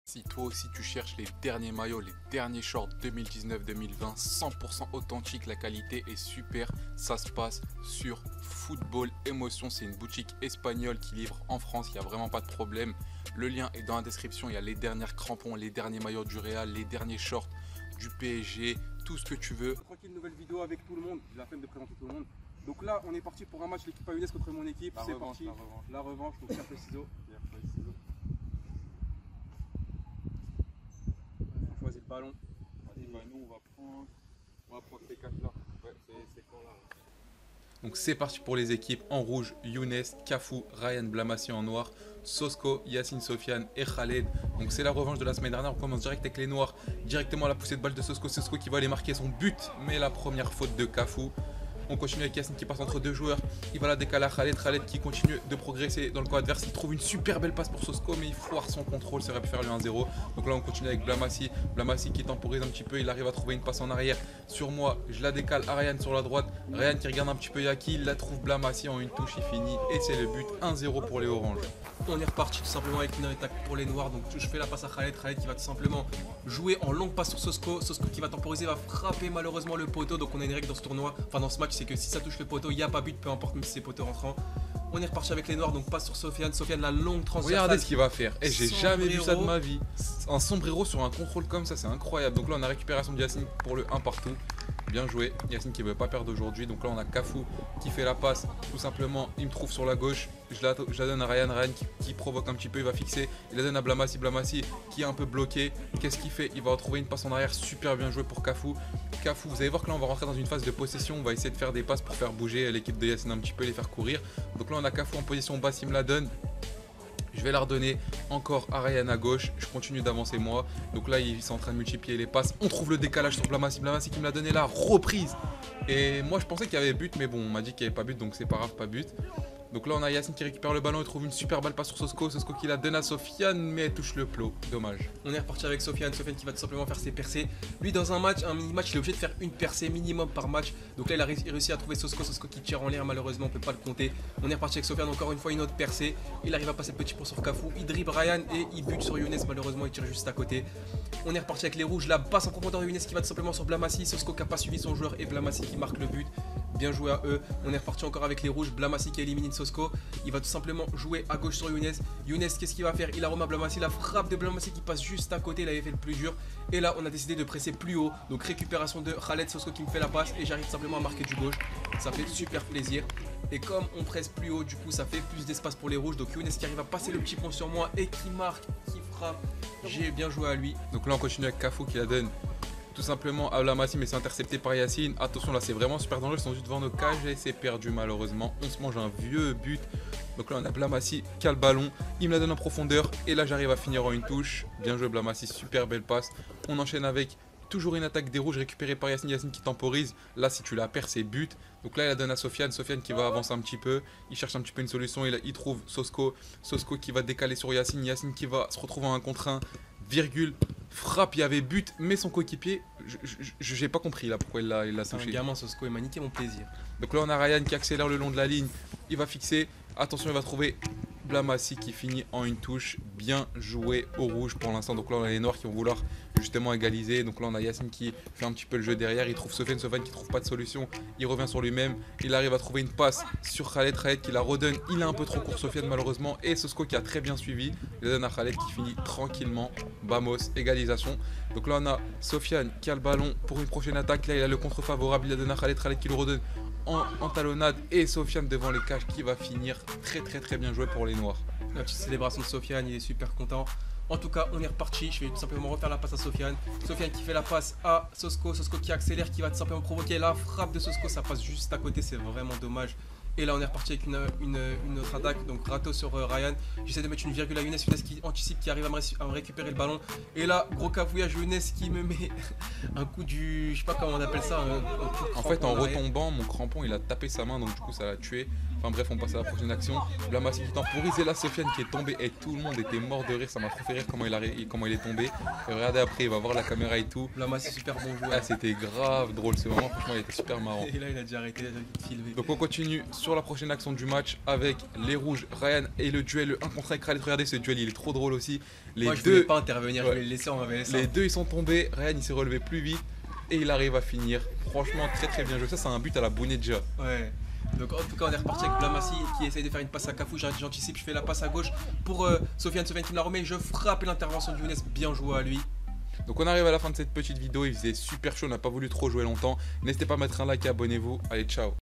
Si toi aussi tu cherches les derniers maillots, les derniers shorts 2019-2020, 100% authentique, la qualité est super, ça se passe sur Football Emotion, c'est une boutique espagnole qui livre en France, il n'y a vraiment pas de problème. Le lien est dans la description, il y a les derniers crampons, les derniers maillots du Real, les derniers shorts du PSG, tout ce que tu veux. Tranquille, nouvelle vidéo avec tout le monde, j'ai la peine de présenter tout le monde. Donc là, on est parti pour un match l'équipe AUNES contre mon équipe, c'est parti, la revanche, donc pierre feuille ciseaux. On choisit le ballon. Nous on va prendre ces quatre là. Ouais, c'est quand là. Donc c'est parti pour les équipes en rouge, Younes, Kafou, Ryan Blamassi en noir, Sosco, Yacine Sofiane et Khaled. Donc c'est la revanche de la semaine dernière, on commence direct avec les noirs, directement à la poussée de balle de Sosco, Sosco qui va aller marquer son but, mais la première faute de Kafou. On continue avec Yacine qui passe entre deux joueurs. Il va la décaler à Khaled. Khaled qui continue de progresser dans le camp adverse. Il trouve une super belle passe pour Sosco, mais il foire son contrôle. Ça aurait pu faire le 1-0. Donc là, on continue avec Blamassi. Blamassi qui temporise un petit peu. Il arrive à trouver une passe en arrière sur moi. Je la décale à Ryan sur la droite. Ryan qui regarde un petit peu Yaki. Il la trouve Blamassi en une touche. Il finit. Et c'est le but 1-0 pour les Oranges. On est reparti tout simplement avec une attaque pour les noirs. Donc je fais la passe à Khaled. Khaled qui va tout simplement jouer en longue passe sur Sosco. Sosco qui va temporiser, va frapper malheureusement le poteau. Donc on a une règle dans ce tournoi, enfin dans ce match, c'est que si ça touche le poteau, il n'y a pas but, peu importe même si c'est poteau rentrant. On est reparti avec les noirs, donc passe sur Sofiane. Sofiane, la longue transversale. Regardez ce qu'il va faire. Et j'ai jamais vu ça de ma vie. Un sombrero sur un contrôle comme ça, c'est incroyable. Donc là, on a récupération de Yacine pour le 1 partout. Bien joué. Yacine qui ne veut pas perdre aujourd'hui. Donc là, on a Kafou qui fait la passe. Tout simplement, il me trouve sur la gauche. Je la donne à Ryan. Ryan qui provoque un petit peu. Il va fixer. Il la donne à Blamassi. Blamassi qui est un peu bloqué. Qu'est-ce qu'il fait? Il va retrouver une passe en arrière. Super bien joué pour Kafou. Kafou, vous allez voir que là, on va rentrer dans une phase de possession. On va essayer de faire des passes pour faire bouger l'équipe de Yacine un petit peu, les faire courir. Donc là, on a Kafou en position basse. Il me la donne. Je vais la redonner encore à Ryan à gauche. Je continue d'avancer moi. Donc là, ils sont en train de multiplier les passes. On trouve le décalage sur Blamassi. Blamassi qui me l'a donné là. Reprise. Et moi, je pensais qu'il y avait but. Mais bon, on m'a dit qu'il n'y avait pas but. Donc c'est pas grave, pas but. Donc là, on a Yacine qui récupère le ballon. Il trouve une super balle passe sur Sosco. Sosco qui la donne à Sofiane. Mais elle touche le plot. Dommage. On est reparti avec Sofiane. Sofiane qui va tout simplement faire ses percées. Lui, dans un match, un mini-match, il est obligé de faire une percée minimum par match. Donc là, il a réussi à trouver Sosco. Sosco qui tire en l'air. Malheureusement, on peut pas le compter. On est reparti avec Sofiane. Encore une fois, une autre percée. Il arrive à passer le petit pont sur Kafou. Il dribble Ryan et il bute sur Younes. Malheureusement, il tire juste à côté. On est reparti avec les rouges. La passe en profondeur de Younes qui va tout simplement sur Blamassi. Sosco qui n'a pas suivi son joueur et Blamassi qui marque le but. Bien joué à eux. On est reparti encore avec les rouges. Blamassi qui a éliminé Sosco. Il va tout simplement jouer à gauche sur Younes. Younes, qu'est-ce qu'il va faire? Il arrome à Blamassi. La frappe de Blamassi qui passe juste à côté. Il avait fait le plus dur. Et là, on a décidé de presser plus haut. Donc récupération de Khaled. Sosco qui me fait la passe. Et j'arrive simplement à marquer du gauche. Ça fait super plaisir. Et comme on presse plus haut, du coup, ça fait plus d'espace pour les rouges. Donc Younes qui arrive à passer le petit pont sur moi et qui marque, qui frappe. J'ai bien joué à lui. Donc là, on continue avec Kafou qui la donne tout simplement à Blamassi, mais c'est intercepté par Yacine. Attention, là c'est vraiment super dangereux, ils sont juste devant nos cages et c'est perdu malheureusement. On se mange un vieux but. Donc là on a Blamassi qui a le ballon, il me la donne en profondeur et là j'arrive à finir en une touche. Bien joué Blamassi, super belle passe. On enchaîne avec toujours une attaque des rouges récupérée par Yacine. Yacine qui temporise. Là si tu la perds c'est but. Donc là il la donne à Sofiane. Sofiane qui va avancer un petit peu. Il cherche un petit peu une solution. Il trouve Sosco. Sosco qui va décaler sur Yacine. Yacine qui va se retrouver en 1 contre 1. Virgule. Frappe, il y avait but, mais son coéquipier, je n'ai pas compris là pourquoi il l'a touché. C'est un gamin, Sosco, il m'a niqué mon plaisir. Donc là on a Ryan qui accélère le long de la ligne. Il va fixer. Attention, il va trouver Blamassi qui finit en une touche. Bien joué au rouge pour l'instant. Donc là on a les noirs qui vont vouloir justement égaliser. Donc là on a Yacine qui fait un petit peu le jeu derrière. Il trouve Sofiane, Sofiane qui trouve pas de solution. Il revient sur lui-même. Il arrive à trouver une passe sur Khaled. Khaled qui la redonne. Il est un peu trop court Sofiane malheureusement. Et Sosco qui a très bien suivi. Il la donne à Khaled qui finit tranquillement. Vamos, égalisation. Donc là on a Sofiane qui a le ballon pour une prochaine attaque. Là il a le contre favorable. Il la donne à Khaled. Khaled qui le redonne en talonnade. Et Sofiane devant les cages qui va finir très bien joué pour les noirs. La petite célébration de Sofiane, il est super content. En tout cas, on est reparti. Je vais tout simplement refaire la passe à Sofiane. Sofiane qui fait la passe à Sosco. Sosco qui accélère, qui va tout simplement provoquer la frappe de Sosco. Ça passe juste à côté, c'est vraiment dommage. Et là, on est reparti avec une autre attaque. Donc, râteau sur Ryan. J'essaie de mettre une virgule à Younes. Younes qui anticipe, qui arrive à me récupérer le ballon. Et là, gros cafouillage. Younes qui me met un coup du. Je sais pas comment on appelle ça. En fait, en retombant, mon crampon il a tapé sa main. Donc, du coup, ça l'a tué. Enfin, bref, on passe à la prochaine action. Blamassi qui temporise. Et là, Sofiane qui est tombé. Et tout le monde était mort de rire. Ça m'a trop fait rire comment il est tombé. Et regardez après, il va voir la caméra et tout. Blamassi, super bon joueur. Ah, c'était grave drôle. C'est vraiment, franchement, il était super marrant. Et là, il a déjà arrêté de filmer. Donc, on continue sur sur la prochaine action du match avec les rouges, Ryan et le duel, le 1 contre 1 Khaled. Regardez ce duel, il est trop drôle aussi. Moi, je voulais pas intervenir, je voulais le laisser en AVS. Les deux ils sont tombés, Ryan il s'est relevé plus vite et il arrive à finir. Franchement très bien joué, ça c'est un but à la Bounedjah. Ouais. Donc en tout cas on est reparti avec Blamassi qui essaye de faire une passe à Cafou, j'anticipe, je fais la passe à gauche pour Sofiane qui me la remet, je frappe l'intervention de Younes, bien joué à lui. Donc on arrive à la fin de cette petite vidéo, il faisait super chaud, on n'a pas voulu trop jouer longtemps. N'hésitez pas à mettre un like et abonnez-vous, allez ciao.